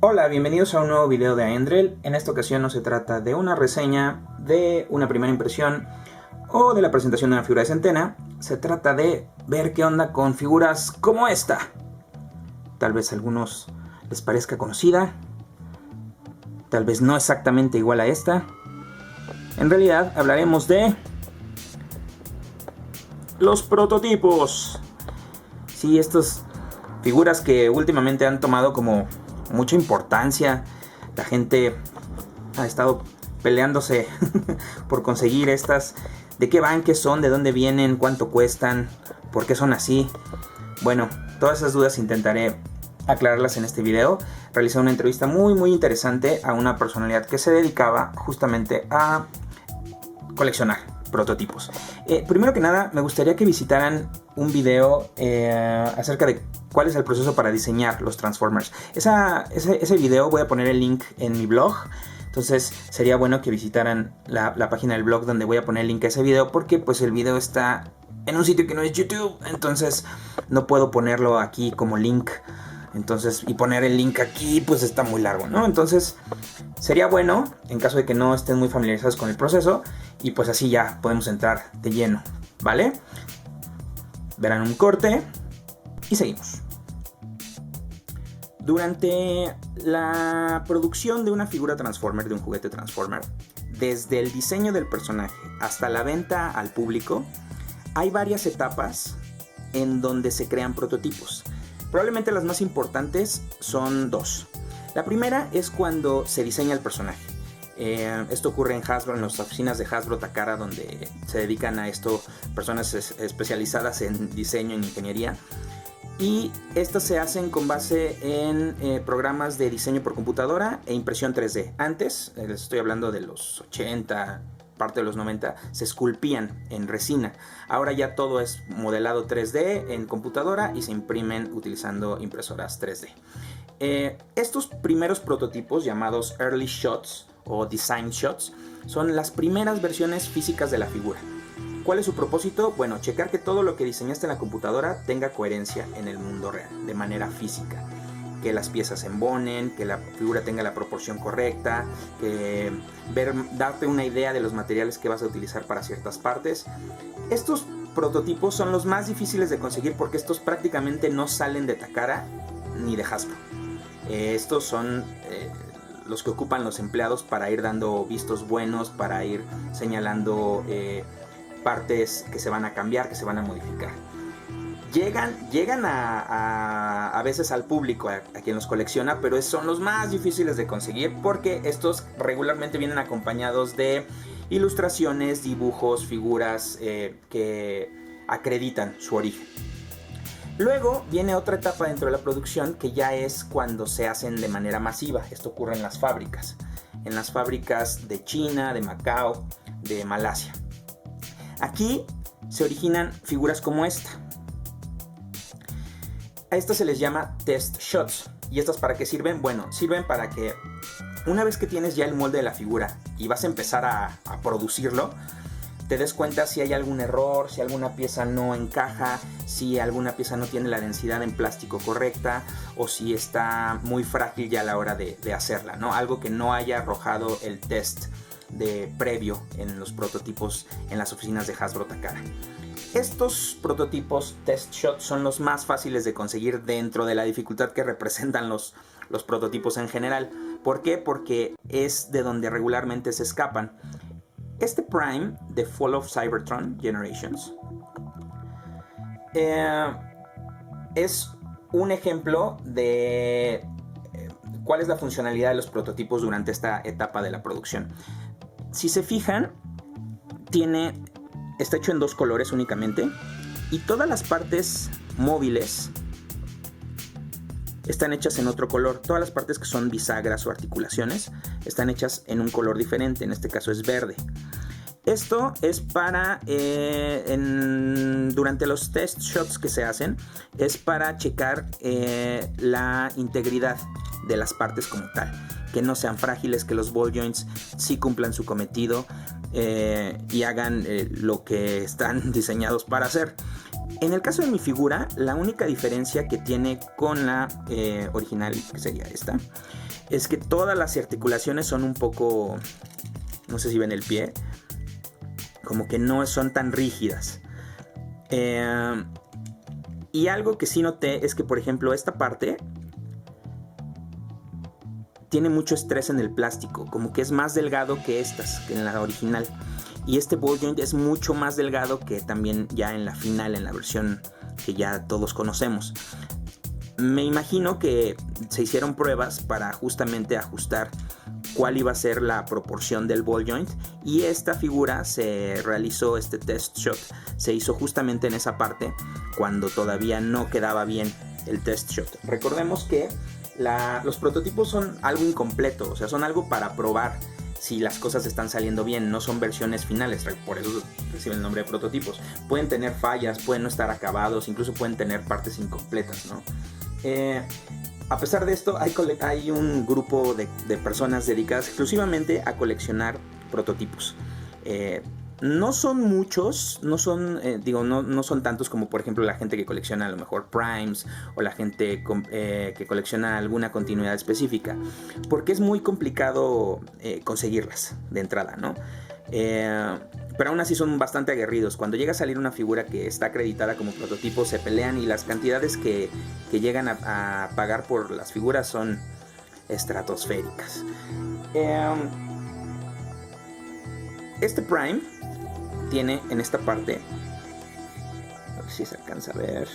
Hola, bienvenidos a un nuevo video de Aendrel. En esta ocasión no se trata de una reseña, de una primera impresión o de la presentación de una figura de centena. Se trata de ver qué onda con figuras como esta. Tal vez a algunos les parezca conocida, tal vez no exactamente igual a esta. En realidad hablaremos de los prototipos. Sí, estas figuras que últimamente han tomado como mucha importancia. La gente ha estado peleándose por conseguir estas. ¿De qué van? ¿Qué son? ¿De dónde vienen? ¿Cuánto cuestan? ¿Por qué son así? Bueno, todas esas dudas intentaré aclararlas en este video. Realicé una entrevista muy interesante a una personalidad que se dedicaba justamente a coleccionar prototipos. Primero que nada, me gustaría que visitaran un video acerca de cuál es el proceso para diseñar los Transformers. Ese video voy a poner el link en mi blog. Entonces sería bueno que visitaran la página del blog donde voy a poner el link a ese video, porque pues el video está en un sitio que no es YouTube, entonces no puedo ponerlo aquí como link. Entonces, y poner el link aquí pues está muy largo, ¿no? Entonces sería bueno, en caso de que no estén muy familiarizados con el proceso, y pues así ya podemos entrar de lleno, ¿vale? Verán un corte y seguimos. Durante la producción de una figura Transformer, de un juguete Transformer, desde el diseño del personaje hasta la venta al público, hay varias etapas en donde se crean prototipos. Probablemente las más importantes son dos. La primera es cuando se diseña el personaje. Esto ocurre en Hasbro, en las oficinas de Hasbro Takara, donde se dedican a esto personas especializadas en diseño, en ingeniería. Y estas se hacen con base en programas de diseño por computadora e impresión 3D. Antes, les estoy hablando de los 80, parte de los 90, se esculpían en resina. Ahora ya todo es modelado 3D en computadora y se imprimen utilizando impresoras 3D. Estos primeros prototipos, llamados Early Shots o Design Shots, son las primeras versiones físicas de la figura. ¿Cuál es su propósito? Bueno, checar que todo lo que diseñaste en la computadora tenga coherencia en el mundo real, de manera física. Que las piezas se embonen, que la figura tenga la proporción correcta, que darte una idea de los materiales que vas a utilizar para ciertas partes. Estos prototipos son los más difíciles de conseguir porque estos prácticamente no salen de Takara ni de Hasbro. Estos son los que ocupan los empleados para ir dando vistos buenos, para ir señalando partes que se van a cambiar, que se van a modificar. Llegan a veces al público, a quien los colecciona, pero son los más difíciles de conseguir porque estos regularmente vienen acompañados de ilustraciones, dibujos, figuras que acreditan su origen. Luego viene otra etapa dentro de la producción, que ya es cuando se hacen de manera masiva. Esto ocurre en las fábricas de China, de Macao, de Malasia. Aquí se originan figuras como esta. A estas se les llama test shots. ¿Y estas para qué sirven? Bueno, sirven para que una vez que tienes ya el molde de la figura y vas a empezar a producirlo, te des cuenta si hay algún error, si alguna pieza no encaja, si alguna pieza no tiene la densidad en plástico correcta, o si está muy frágil ya a la hora de hacerla, ¿no? Algo que no haya arrojado el test de previo en los prototipos en las oficinas de Hasbro Takara. Estos prototipos test shots son los más fáciles de conseguir dentro de la dificultad que representan los prototipos en general. ¿Por qué? Porque es de donde regularmente se escapan. Este Prime de Fall of Cybertron Generations es un ejemplo de cuál es la funcionalidad de los prototipos durante esta etapa de la producción. Si se fijan, está hecho en dos colores únicamente, y todas las partes móviles están hechas en otro color. Todas las partes que son bisagras o articulaciones están hechas en un color diferente, en este caso es verde. Esto es para, durante los test shots que se hacen, es para checar la integridad de las partes como tal. Que no sean frágiles, que los ball joints sí cumplan su cometido y hagan lo que están diseñados para hacer. En el caso de mi figura, la única diferencia que tiene con la original, que sería esta, es que todas las articulaciones son un poco, no sé si ven el pie, como que no son tan rígidas. Y algo que sí noté es que, por ejemplo, esta parte tiene mucho estrés en el plástico, como que es más delgado que estas, que en la original. Y este ball joint es mucho más delgado que también ya en la final, en la versión que ya todos conocemos. Me imagino que se hicieron pruebas para justamente ajustar cuál iba a ser la proporción del ball joint, y esta figura se realizó, este test shot se hizo justamente en esa parte cuando todavía no quedaba bien el test shot. Recordemos que los prototipos son algo incompleto, o sea, son algo para probar si las cosas están saliendo bien, no son versiones finales, por eso reciben el nombre de prototipos. Pueden tener fallas, pueden no estar acabados, incluso pueden tener partes incompletas, ¿no? A pesar de esto, hay un grupo de personas dedicadas exclusivamente a coleccionar prototipos. No son muchos, no son tantos como por ejemplo la gente que colecciona a lo mejor primes o la gente que colecciona alguna continuidad específica, porque es muy complicado conseguirlas de entrada, ¿no? Pero aún así son bastante aguerridos. Cuando llega a salir una figura que está acreditada como prototipo, se pelean, y las cantidades que llegan a pagar por las figuras son estratosféricas. Este Prime tiene en esta parte, a ver si se alcanza a ver,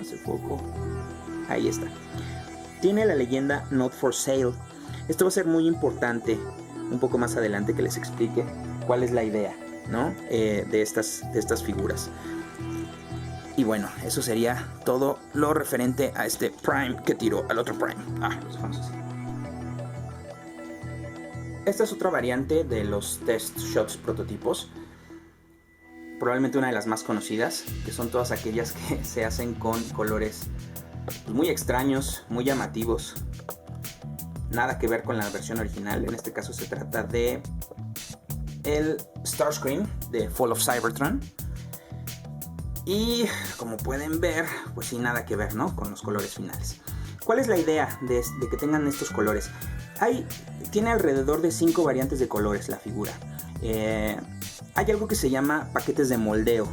hace poco, ahí está, tiene la leyenda Not for Sale. Esto va a ser muy importante un poco más adelante que les explique cuál es la idea, ¿no? de estas figuras. Y bueno, eso sería todo lo referente a este Prime que tiró al otro Prime. Los dejamos así. Esta es otra variante de los test shots prototipos, probablemente una de las más conocidas, que son todas aquellas que se hacen con colores muy extraños, muy llamativos, nada que ver con la versión original. En este caso se trata de el Starscream de Fall of Cybertron, y como pueden ver, pues sin nada que ver, ¿no?, con los colores finales. ¿Cuál es la idea de que tengan estos colores? Tiene alrededor de 5 variantes de colores la figura. Hay algo que se llama paquetes de moldeo.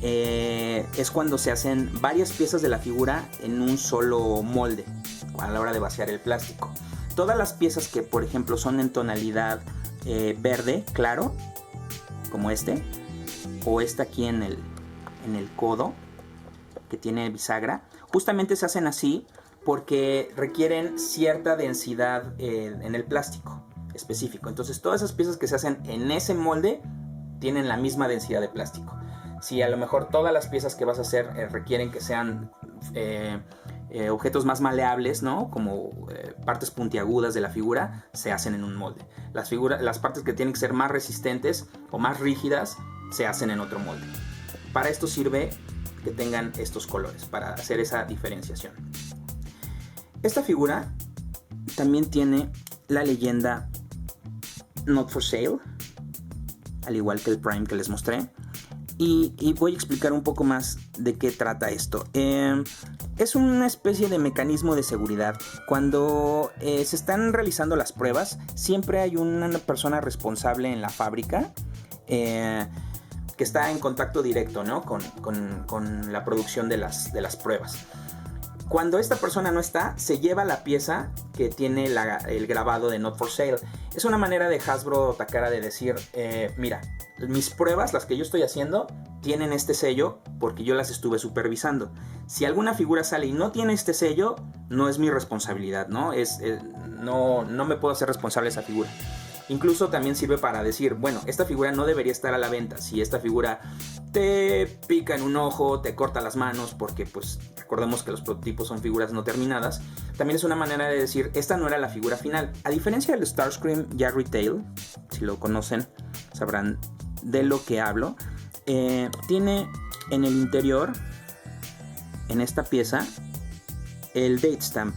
Es cuando se hacen varias piezas de la figura en un solo molde a la hora de vaciar el plástico. Todas las piezas que, por ejemplo, son en tonalidad verde claro, como este, o esta aquí en el codo, que tiene bisagra, justamente se hacen así porque requieren cierta densidad en el plástico específico. Entonces todas esas piezas que se hacen en ese molde tienen la misma densidad de plástico. Si a lo mejor todas las piezas que vas a hacer requieren que sean objetos más maleables, ¿no?, como partes puntiagudas de la figura, se hacen en un molde. Las partes que tienen que ser más resistentes o más rígidas se hacen en otro molde. Para esto sirve que tengan estos colores, para hacer esa diferenciación. Esta figura también tiene la leyenda Not for Sale, al igual que el Prime que les mostré. Y voy a explicar un poco más de qué trata esto. Es una especie de mecanismo de seguridad. Cuando se están realizando las pruebas, siempre hay una persona responsable en la fábrica que está en contacto directo, ¿no?, con la producción de las pruebas. Cuando esta persona no está, se lleva la pieza que tiene el grabado de Not for Sale. Es una manera de Hasbro Takara de decir, mira, mis pruebas, las que yo estoy haciendo, tienen este sello porque yo las estuve supervisando. Si alguna figura sale y no tiene este sello, no es mi responsabilidad, ¿no? No me puedo hacer responsable de esa figura. Incluso también sirve para decir, bueno, esta figura no debería estar a la venta. Si esta figura te pica en un ojo, te corta las manos, porque pues recordemos que los prototipos son figuras no terminadas, también es una manera de decir, esta no era la figura final. A diferencia del Starscream ya retail, si lo conocen sabrán de lo que hablo, tiene en el interior, en esta pieza, el date stamp.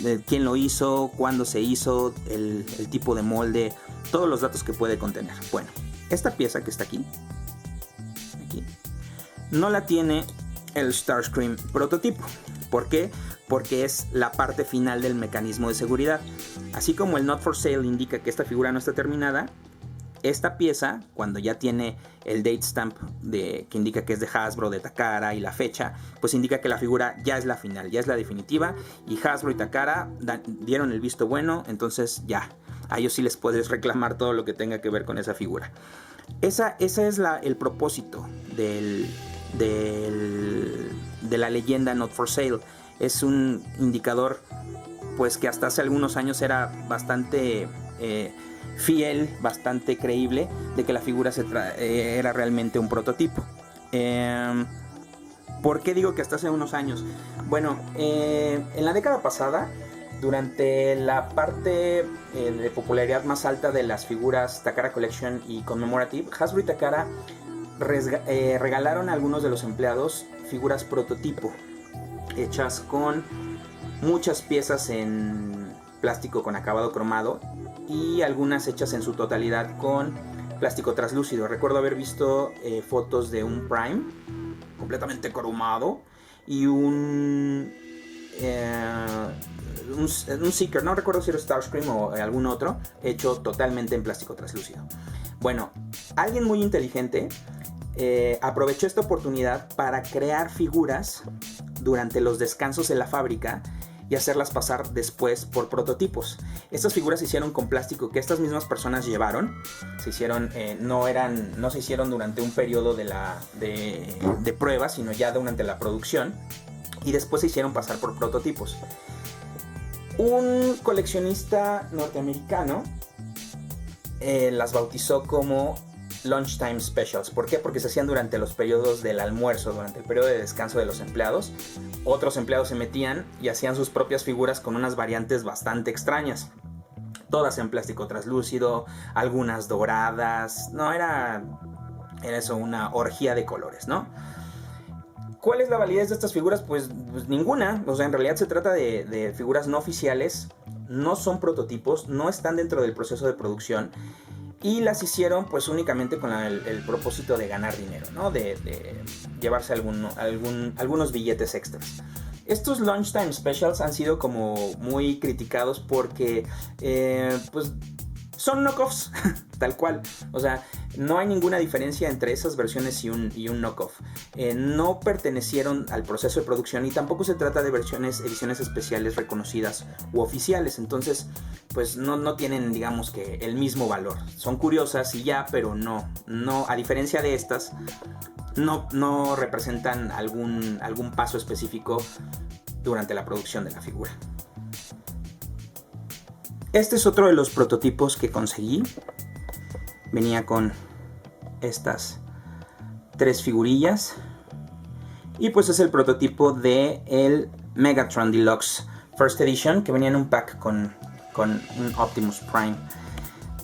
De quién lo hizo, cuándo se hizo, el tipo de molde, todos los datos que puede contener. Bueno, esta pieza que está aquí, no la tiene el Starscream prototipo. ¿Por qué? Porque es la parte final del mecanismo de seguridad. Así como el Not for Sale indica que esta figura no está terminada, esta pieza, cuando ya tiene el date stamp que indica que es de Hasbro, de Takara y la fecha, pues indica que la figura ya es la final, ya es la definitiva, y Hasbro y Takara dieron el visto bueno, entonces ya, a ellos sí les puedes reclamar todo lo que tenga que ver con esa figura. Ese es el propósito de la leyenda Not for Sale. Es un indicador pues que hasta hace algunos años era bastante fiel, bastante creíble de que la figura era realmente un prototipo. ¿Por qué digo que hasta hace unos años? Bueno, en la década pasada, durante la parte de popularidad más alta de las figuras Takara Collection y Commemorative, Hasbro y Takara regalaron a algunos de los empleados figuras prototipo hechas con muchas piezas en plástico con acabado cromado y algunas hechas en su totalidad con plástico translúcido. Recuerdo haber visto fotos de un Prime completamente cromado y un Seeker, no recuerdo si era Starscream o algún otro, hecho totalmente en plástico translúcido. Bueno, alguien muy inteligente aprovechó esta oportunidad para crear figuras durante los descansos en la fábrica y hacerlas pasar después por prototipos. Estas figuras se hicieron con plástico que estas mismas personas llevaron. Se hicieron, no se hicieron durante un periodo de prueba, sino ya durante la producción. Y después se hicieron pasar por prototipos. Un coleccionista norteamericano las bautizó como Lunchtime Specials. ¿Por qué? Porque se hacían durante los periodos del almuerzo, durante el periodo de descanso de los empleados. Otros empleados se metían y hacían sus propias figuras con unas variantes bastante extrañas. Todas en plástico translúcido, algunas doradas. No, era eso, una orgía de colores, ¿no? ¿Cuál es la validez de estas figuras? Pues ninguna. O sea, en realidad se trata de figuras no oficiales. No son prototipos, no están dentro del proceso de producción. Y las hicieron pues únicamente con el propósito de ganar dinero, ¿no? De llevarse algunos billetes extras. Estos Lunchtime Specials han sido como muy criticados porque pues son knockoffs, tal cual. O sea, no hay ninguna diferencia entre esas versiones y un knockoff. No pertenecieron al proceso de producción y tampoco se trata de ediciones especiales reconocidas u oficiales. Entonces, pues no tienen, digamos, que el mismo valor. Son curiosas y ya, pero no, a diferencia de estas, no representan algún paso específico durante la producción de la figura. Este es otro de los prototipos que conseguí. Venía con estas 3 figurillas. Y pues es el prototipo de el Megatron Deluxe First Edition, que venía en un pack con un Optimus Prime.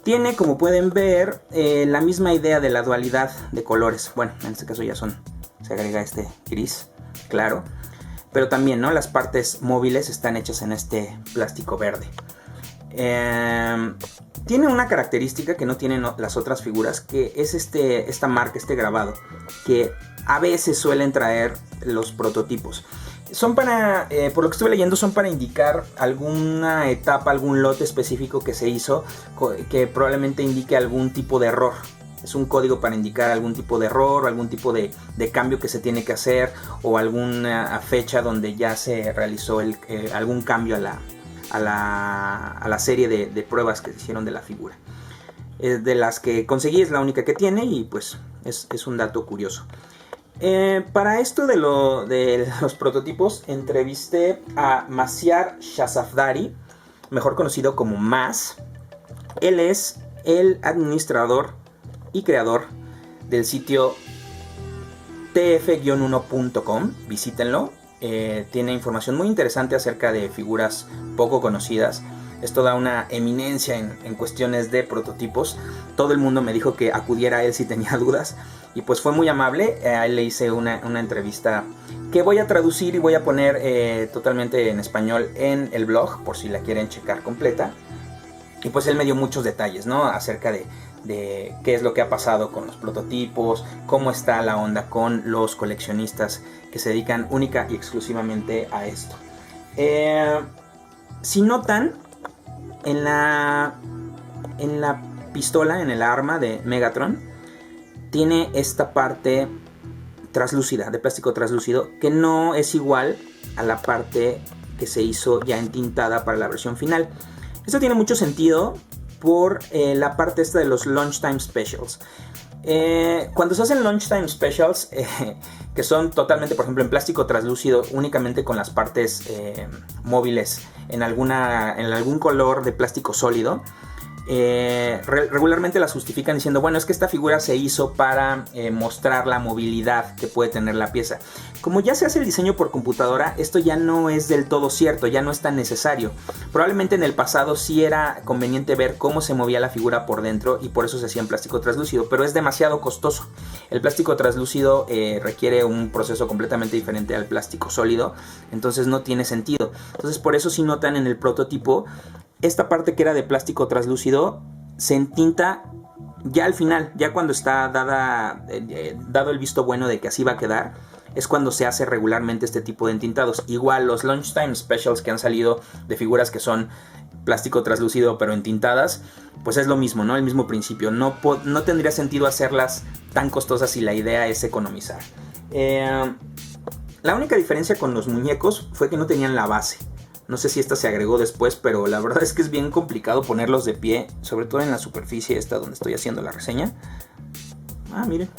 Tiene, como pueden ver, la misma idea de la dualidad de colores. Bueno, en este caso se agrega este gris, claro. Pero también, ¿no? Las partes móviles están hechas en este plástico verde. Tiene una característica que no tienen las otras figuras, que es esta marca, este grabado, que a veces suelen traer los prototipos. Son para, por lo que estuve leyendo, son para indicar alguna etapa, algún lote específico que se hizo, que probablemente indique algún tipo de error. Es un código para indicar algún tipo de error o algún tipo de cambio que se tiene que hacer, o alguna fecha donde ya se realizó algún cambio a la serie de pruebas que se hicieron de la figura. De las que conseguí es la única que tiene y pues es un dato curioso. Para esto de los prototipos entrevisté a Maziar Shahzadari, mejor conocido como Maz. Él es el administrador y creador del sitio tf-1.com, visítenlo. Tiene información muy interesante acerca de figuras poco conocidas. Es toda una eminencia en cuestiones de prototipos. Todo el mundo me dijo que acudiera a él si tenía dudas. Y pues fue muy amable. A él le hice una entrevista que voy a traducir y voy a poner totalmente en español en el blog, por si la quieren checar completa. Y pues él me dio muchos detalles, ¿no? Acerca de qué es lo que ha pasado con los prototipos, cómo está la onda con los coleccionistas que se dedican única y exclusivamente a esto. Si notan, en la pistola, en el arma de Megatron, tiene esta parte translúcida, de plástico translúcido, que no es igual a la parte que se hizo ya entintada para la versión final. Esto tiene mucho sentido por la parte esta de los Launch Time Specials. Cuando se hacen Launch Time Specials, que son totalmente, por ejemplo, en plástico translúcido, únicamente con las partes móviles en algún color de plástico sólido, regularmente las justifican diciendo, bueno, es que esta figura se hizo para mostrar la movilidad que puede tener la pieza. Como ya se hace el diseño por computadora, esto ya no es del todo cierto, ya no es tan necesario. Probablemente en el pasado sí era conveniente ver cómo se movía la figura por dentro y por eso se hacía en plástico translúcido, pero es demasiado costoso. El plástico translúcido requiere un proceso completamente diferente al plástico sólido, entonces no tiene sentido. Entonces por eso si notan en el prototipo, esta parte que era de plástico translúcido se entinta ya al final, ya cuando está dado el visto bueno de que así va a quedar, es cuando se hace regularmente este tipo de entintados. Igual los Launch Time Specials que han salido de figuras que son plástico translúcido pero entintadas, pues es lo mismo, ¿no? El mismo principio. No tendría sentido hacerlas tan costosas si la idea es economizar. La única diferencia con los muñecos fue que no tenían la base. No sé si esta se agregó después, pero la verdad es que es bien complicado ponerlos de pie, sobre todo en la superficie esta donde estoy haciendo la reseña. Ah, miren,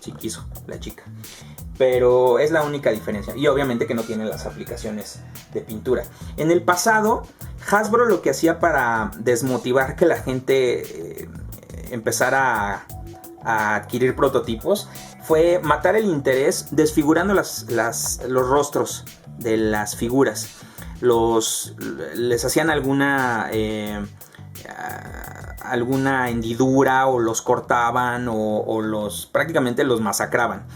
sí quiso la chica. Pero es la única diferencia. Y obviamente que no tiene las aplicaciones de pintura. En el pasado, Hasbro lo que hacía para desmotivar que la gente empezara a adquirir prototipos fue matar el interés desfigurando los rostros de las figuras. Les hacían alguna hendidura o los cortaban o prácticamente los masacraban.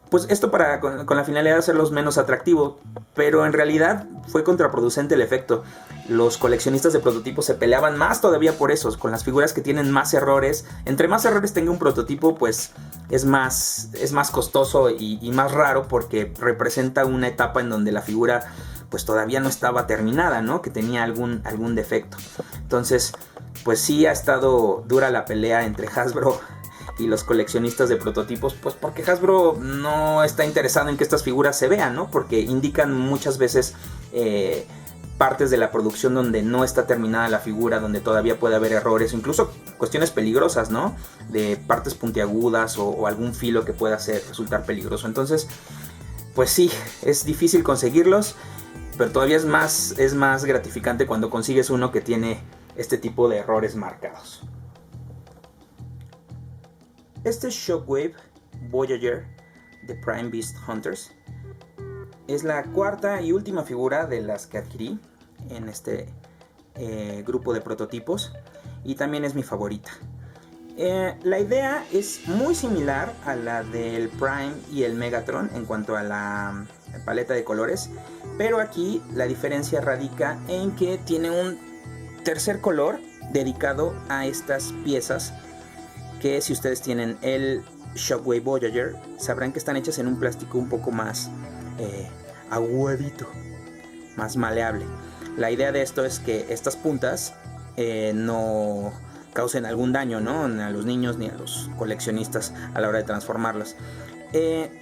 Pues esto con la finalidad de hacerlos menos atractivos, pero en realidad fue contraproducente el efecto. Los coleccionistas de prototipos se peleaban más todavía por eso, con las figuras que tienen más errores. Entre más errores tenga un prototipo, pues es más costoso y más raro, porque representa una etapa en donde la figura pues todavía no estaba terminada, ¿no? Que tenía algún defecto. Entonces, pues sí ha estado dura la pelea entre Hasbro y los coleccionistas de prototipos, pues porque Hasbro no está interesado en que estas figuras se vean, ¿no? Porque indican muchas veces partes de la producción donde no está terminada la figura, donde todavía puede haber errores, incluso cuestiones peligrosas, ¿no? De partes puntiagudas o algún filo que pueda resultar peligroso. Entonces, pues sí, es difícil conseguirlos, pero todavía es más gratificante cuando consigues uno que tiene este tipo de errores marcados. Este Shockwave Voyager de Prime Beast Hunters es la cuarta y última figura de las que adquirí en este grupo de prototipos, y también es mi favorita. La idea es muy similar a la del Prime y el Megatron en cuanto a la paleta de colores, pero aquí la diferencia radica en que tiene un tercer color dedicado a estas piezas, que si ustedes tienen el Shockwave Voyager sabrán que están hechas en un plástico un poco más aguadito, más maleable. La idea de esto es que estas puntas no causen algún daño, ¿no? A los niños ni a los coleccionistas a la hora de transformarlas.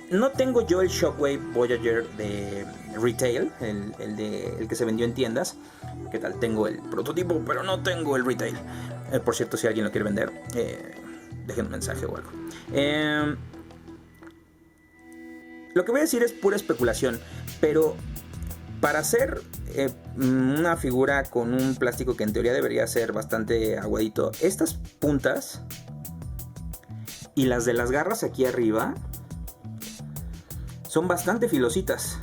No tengo yo el Shockwave Voyager de retail, el que se vendió en tiendas. ¿Qué tal? Tengo el prototipo, pero no tengo el retail. Por cierto, si alguien lo quiere vender, dejen un mensaje o algo. Lo que voy a decir es pura especulación, pero para hacer una figura con un plástico que en teoría debería ser bastante aguadito, estas puntas y las de las garras aquí arriba son bastante filositas.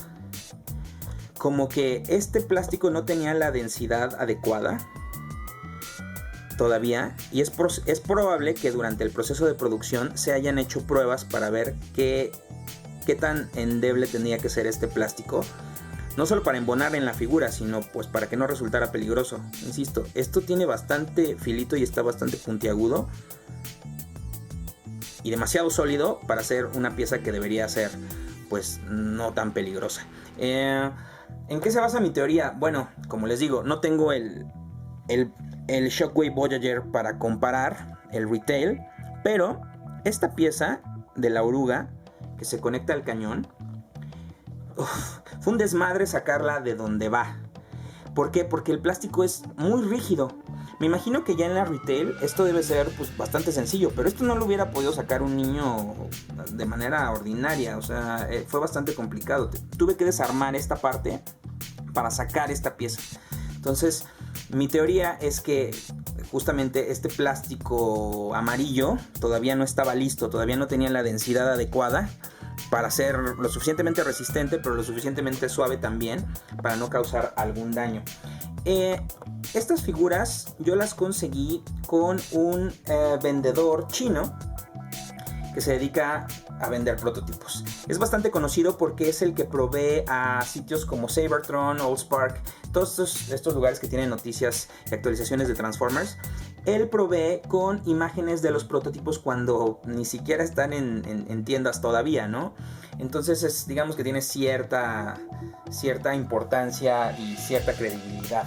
Como que este plástico no tenía la densidad adecuada todavía, y es probable que durante el proceso de producción se hayan hecho pruebas para ver qué tan endeble tenía que ser este plástico No solo para embonar en la figura, sino pues para que no resultara peligroso. Insisto, esto tiene bastante filito y está bastante puntiagudo. Y demasiado sólido para ser una pieza que debería ser pues no tan peligrosa. ¿En qué se basa mi teoría? Bueno, como les digo, no tengo el Shockwave Voyager para comparar el retail, pero esta pieza de la oruga que se conecta al cañón, fue un desmadre sacarla de donde va. ¿Por qué? Porque el plástico es muy rígido. Me imagino que ya en la retail esto debe ser pues bastante sencillo, pero esto no lo hubiera podido sacar un niño de manera ordinaria. O sea, fue bastante complicado. Tuve que desarmar esta parte para sacar esta pieza. Entonces, mi teoría es que justamente este plástico amarillo todavía no estaba listo, todavía no tenía la densidad adecuada para ser lo suficientemente resistente, pero lo suficientemente suave también para no causar algún daño. Estas figuras yo las conseguí con un vendedor chino que se dedica a vender prototipos. Es bastante conocido porque es el que provee a sitios como Cybertron, AllSpark, todos estos lugares que tienen noticias y actualizaciones de Transformers. Él provee con imágenes de los prototipos cuando ni siquiera están en tiendas todavía, ¿no? Entonces digamos que tiene cierta importancia y cierta credibilidad.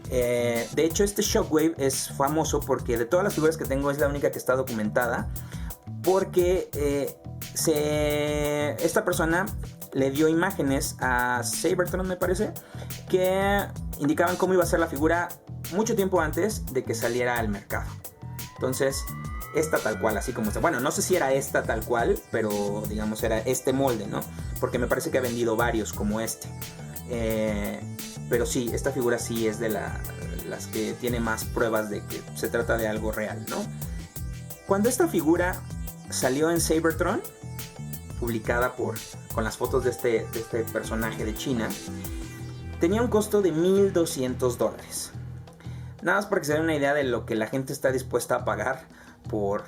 De hecho, este Shockwave es famoso porque de todas las figuras que tengo es la única que está documentada, porque esta persona le dio imágenes a Cybertron, me parece, que indicaban cómo iba a ser la figura mucho tiempo antes de que saliera al mercado. Entonces, esta tal cual, así como está. Bueno, no sé si era esta tal cual, pero digamos era este molde, ¿no? Porque me parece que ha vendido varios como este. Pero sí, esta figura sí es de las que tiene más pruebas de que se trata de algo real, ¿no? Cuando esta figura salió en Cybertron, publicada con las fotos de este personaje de China, tenía un costo de $1,200. Nada más para que se den una idea de lo que la gente está dispuesta a pagar por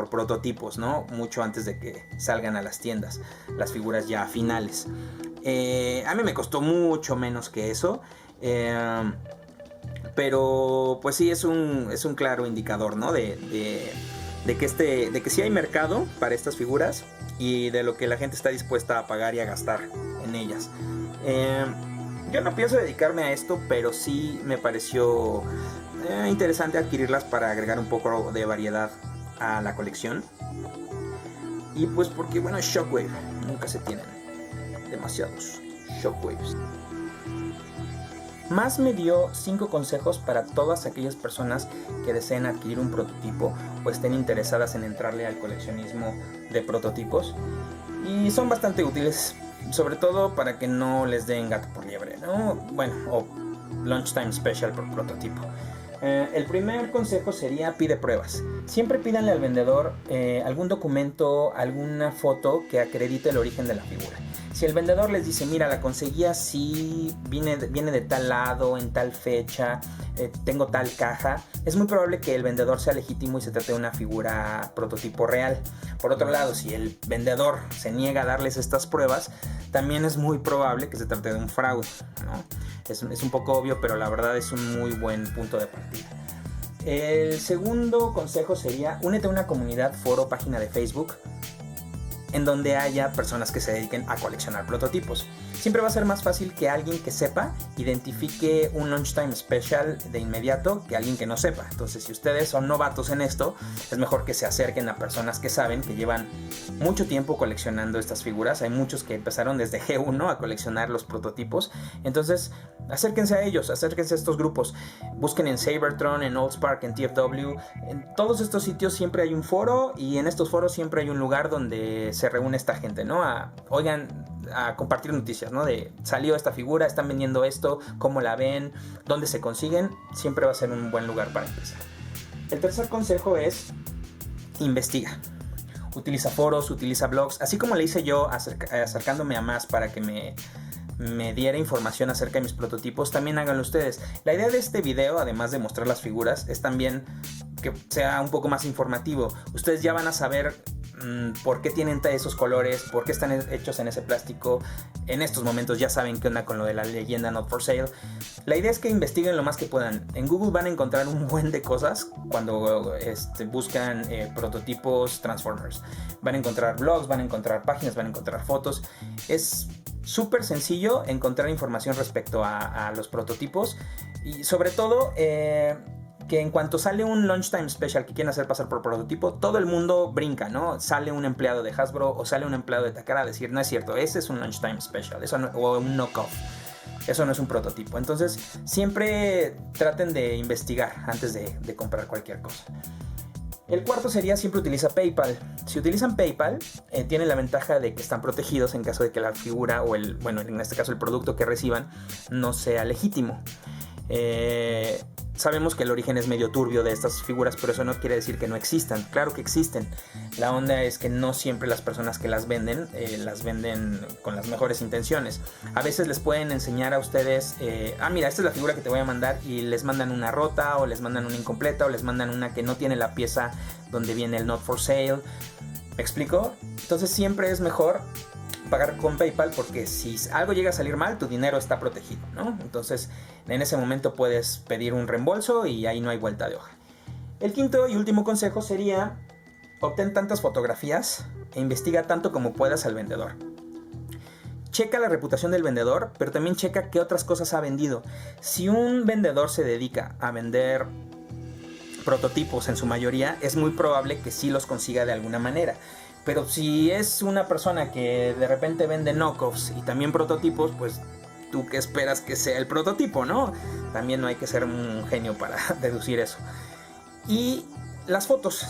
prototipos, ¿no? Mucho antes de que salgan a las tiendas las figuras ya finales. A mí me costó mucho menos que eso, pero pues sí es un claro indicador, ¿no? de que sí hay mercado para estas figuras y de lo que la gente está dispuesta a pagar y a gastar en ellas. Yo no pienso dedicarme a esto, pero sí me pareció interesante adquirirlas para agregar un poco de variedad a la colección. Y pues porque, bueno, Shockwave, nunca se tienen demasiados Shockwaves. Más me dio 5 consejos para todas aquellas personas que deseen adquirir un prototipo o estén interesadas en entrarle al coleccionismo de prototipos. Y son bastante útiles, sobre todo para que no les den gato por liebre, ¿no? Bueno, o Lunchtime Special por prototipo. El primer consejo sería: pide pruebas. Siempre pídanle al vendedor algún documento, alguna foto que acredite el origen de la figura. Si el vendedor les dice: mira, la conseguí así, viene de tal lado, en tal fecha, tengo tal caja, es muy probable que el vendedor sea legítimo y se trate de una figura prototipo real. Por otro lado, si el vendedor se niega a darles estas pruebas, también es muy probable que se trate de un fraude, ¿no? Es un poco obvio, pero la verdad es un muy buen punto de partida. El segundo consejo sería: únete a una comunidad, foro, página de Facebook en donde haya personas que se dediquen a coleccionar prototipos. Siempre va a ser más fácil que alguien que sepa identifique un Lunchtime Special de inmediato que alguien que no sepa. Entonces, si ustedes son novatos en esto, es mejor que se acerquen a personas que saben, que llevan mucho tiempo coleccionando estas figuras. Hay muchos que empezaron desde G1 a coleccionar los prototipos. Entonces, acérquense a ellos, acérquense a estos grupos. Busquen en Cybertron, en AllSpark, en TFW. En todos estos sitios siempre hay un foro, y en estos foros siempre hay un lugar donde se reúne esta gente, ¿no? A compartir noticias, ¿no? De salió esta figura, están vendiendo esto, cómo la ven, dónde se consiguen. Siempre va a ser un buen lugar para empezar. El tercer consejo es: investiga. Utiliza foros, utiliza blogs, así como le hice yo acercándome a más para que me diera información acerca de mis prototipos. También háganlo ustedes. La idea de este video, además de mostrar las figuras, es también que sea un poco más informativo. Ustedes ya van a saber por qué tienen esos colores, por qué están hechos en ese plástico. En estos momentos ya saben qué onda con lo de la leyenda Not for Sale. La idea es que investiguen lo más que puedan. En Google van a encontrar un buen de cosas cuando buscan prototipos Transformers. Van a encontrar blogs, van a encontrar páginas, van a encontrar fotos. Es súper sencillo encontrar información respecto a los prototipos, y sobre todo que en cuanto sale un Lunchtime Special que quieren hacer pasar por prototipo, todo el mundo brinca, ¿no? Sale un empleado de Hasbro o sale un empleado de Takara a decir, no es cierto, ese es un Lunchtime Special, eso no, o un knockoff, eso no es un prototipo. Entonces siempre traten de investigar antes de comprar cualquier cosa. El cuarto sería, siempre utiliza PayPal. Si utilizan PayPal, tienen la ventaja de que están protegidos en caso de que la figura o en este caso el producto que reciban no sea legítimo. Sabemos que el origen es medio turbio de estas figuras, pero eso no quiere decir que no existan. Claro que existen. La onda es que no siempre las personas que las venden con las mejores intenciones. A veces les pueden enseñar a ustedes, mira, esta es la figura que te voy a mandar, y les mandan una rota, o les mandan una incompleta, o les mandan una que no tiene la pieza donde viene el Not for Sale. ¿Me explico? Entonces siempre es mejor pagar con PayPal, porque si algo llega a salir mal, tu dinero está protegido, ¿no? Entonces en ese momento puedes pedir un reembolso y ahí no hay vuelta de hoja. El quinto y último consejo sería: obtén tantas fotografías e investiga tanto como puedas al vendedor. Checa la reputación del vendedor, pero también checa qué otras cosas ha vendido. Si un vendedor se dedica a vender prototipos en su mayoría, es muy probable que sí los consiga de alguna manera. Pero si es una persona que de repente vende knockoffs y también prototipos, pues tú qué esperas que sea el prototipo, ¿no? También no hay que ser un genio para deducir eso. Y las fotos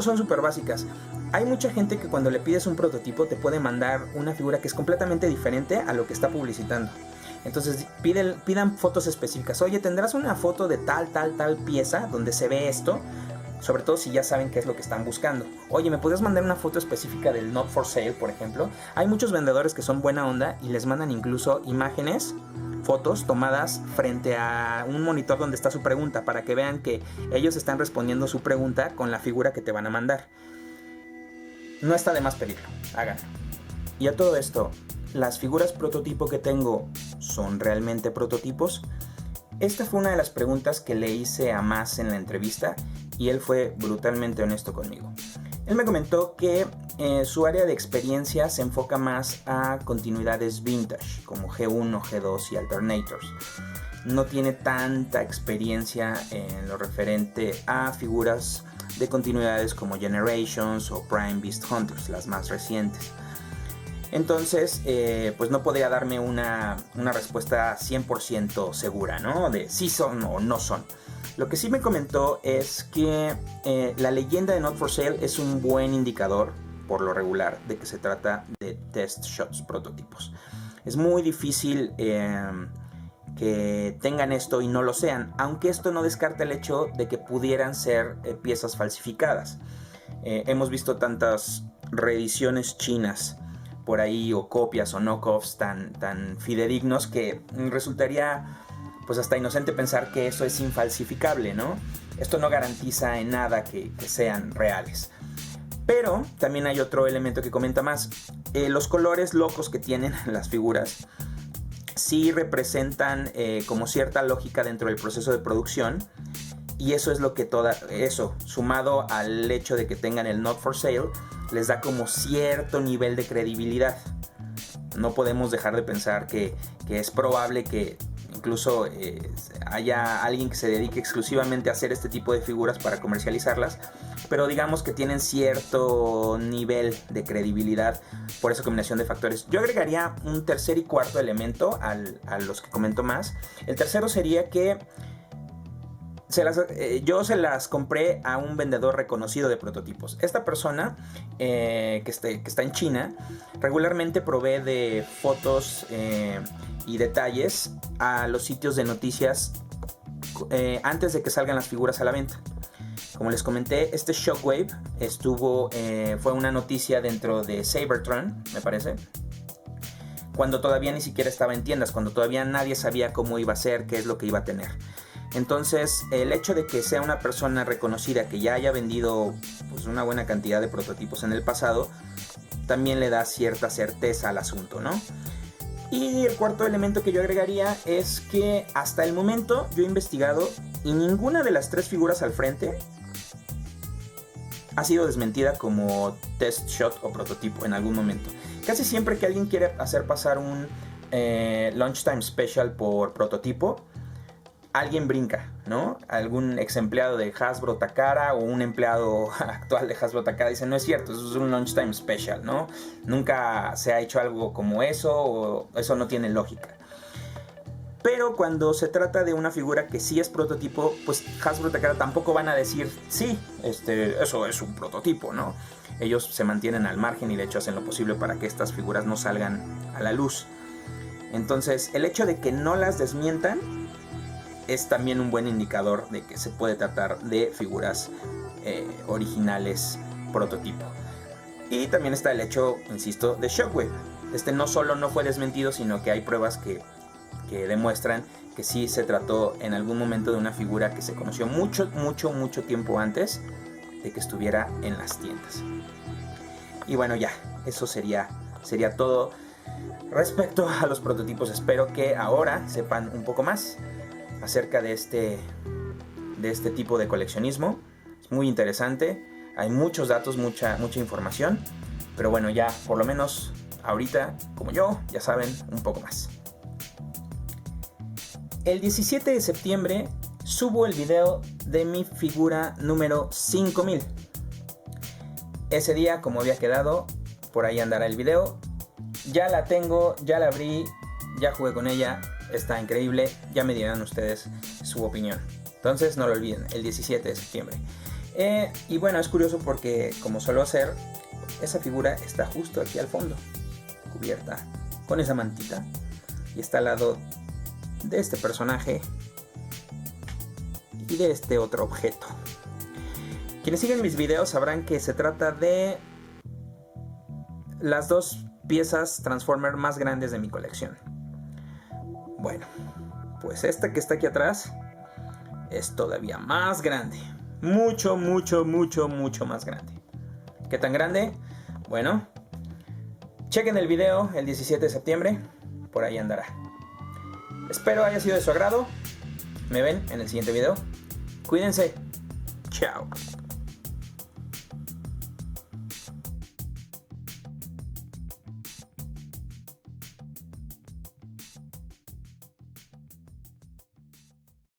son súper básicas. Hay mucha gente que cuando le pides un prototipo te puede mandar una figura que es completamente diferente a lo que está publicitando. Entonces pidan fotos específicas. Oye, ¿tendrás una foto de tal pieza donde se ve esto? Sobre todo si ya saben qué es lo que están buscando. Oye, ¿me podrías mandar una foto específica del Not for Sale, por ejemplo? Hay muchos vendedores que son buena onda y les mandan incluso imágenes, fotos tomadas frente a un monitor donde está su pregunta, para que vean que ellos están respondiendo su pregunta con la figura que te van a mandar. No está de más pedirlo, háganlo. Y a todo esto, ¿las figuras prototipo que tengo son realmente prototipos? Esta fue una de las preguntas que le hice a Mas en la entrevista, y él fue brutalmente honesto conmigo. Él me comentó que su área de experiencia se enfoca más a continuidades vintage, como G1, G2 y Alternators. No tiene tanta experiencia en lo referente a figuras de continuidades como Generations o Prime Beast Hunters, las más recientes. Entonces, pues no podría darme una respuesta 100% segura, ¿no? De si son o no son. Lo que sí me comentó es que la leyenda de Not for Sale es un buen indicador, por lo regular, de que se trata de test shots prototipos. Es muy difícil que tengan esto y no lo sean, aunque esto no descarta el hecho de que pudieran ser piezas falsificadas. Hemos visto tantas reediciones chinas por ahí, o copias o knockoffs tan fidedignos, que resultaría pues hasta inocente pensar que eso es infalsificable, ¿no? Esto no garantiza en nada que sean reales. Pero también hay otro elemento que comenta Mas. Los colores locos que tienen las figuras sí representan como cierta lógica dentro del proceso de producción, y eso es lo que eso, sumado al hecho de que tengan el Not for Sale, les da como cierto nivel de credibilidad. No podemos dejar de pensar que es probable que incluso haya alguien que se dedique exclusivamente a hacer este tipo de figuras para comercializarlas, pero digamos que tienen cierto nivel de credibilidad por esa combinación de factores. Yo agregaría un tercer y cuarto elemento a los que comento Mas. El tercero sería que yo se las compré a un vendedor reconocido de prototipos. Esta persona que está en China regularmente provee de fotos y detalles a los sitios de noticias antes de que salgan las figuras a la venta. Como les comenté, este Shockwave fue una noticia dentro de Cybertron, me parece, cuando todavía ni siquiera estaba en tiendas, cuando todavía nadie sabía cómo iba a ser, qué es lo que iba a tener. Entonces, el hecho de que sea una persona reconocida, que ya haya vendido pues, una buena cantidad de prototipos en el pasado, también le da cierta certeza al asunto, ¿no? Y el cuarto elemento que yo agregaría es que hasta el momento yo he investigado y ninguna de las 3 figuras al frente ha sido desmentida como test shot o prototipo en algún momento. Casi siempre que alguien quiere hacer pasar un Lunchtime Special por prototipo, alguien brinca, ¿no? Algún ex empleado de Hasbro Takara o un empleado actual de Hasbro Takara dice, no es cierto, eso es un Lunchtime Special, ¿no? Nunca se ha hecho algo como eso, o eso no tiene lógica. Pero cuando se trata de una figura que sí es prototipo, pues Hasbro Takara tampoco van a decir, sí, eso es un prototipo, ¿no? Ellos se mantienen al margen y de hecho hacen lo posible para que estas figuras no salgan a la luz. Entonces, el hecho de que no las desmientan es también un buen indicador de que se puede tratar de figuras originales prototipo. Y también está el hecho, insisto, de Shockwave. No solo no fue desmentido, sino que hay pruebas que demuestran que sí se trató en algún momento de una figura que se conoció mucho tiempo antes de que estuviera en las tiendas. Y bueno, ya, eso sería todo respecto a los prototipos. Espero que ahora sepan un poco más acerca de este tipo de coleccionismo. Es muy interesante, hay muchos datos, mucha información, pero bueno, ya por lo menos ahorita, como yo, ya saben un poco más. El 17 de septiembre subo el video de mi figura número 5000. Ese día, como había quedado, por ahí andará el video. Ya la tengo, ya la abrí, ya jugué con ella, está increíble, ya me dirán ustedes su opinión. Entonces no lo olviden, el 17 de septiembre. Y bueno, es curioso porque, como suelo hacer, esa figura está justo aquí al fondo, cubierta con esa mantita, y está al lado de este personaje y de este otro objeto. Quienes siguen mis videos sabrán que se trata de las 2 piezas Transformer más grandes de mi colección. Bueno, pues esta que está aquí atrás es todavía más grande. Mucho más grande. ¿Qué tan grande? Bueno, chequen el video el 17 de septiembre, por ahí andará. Espero haya sido de su agrado. Me ven en el siguiente video. Cuídense. Chao.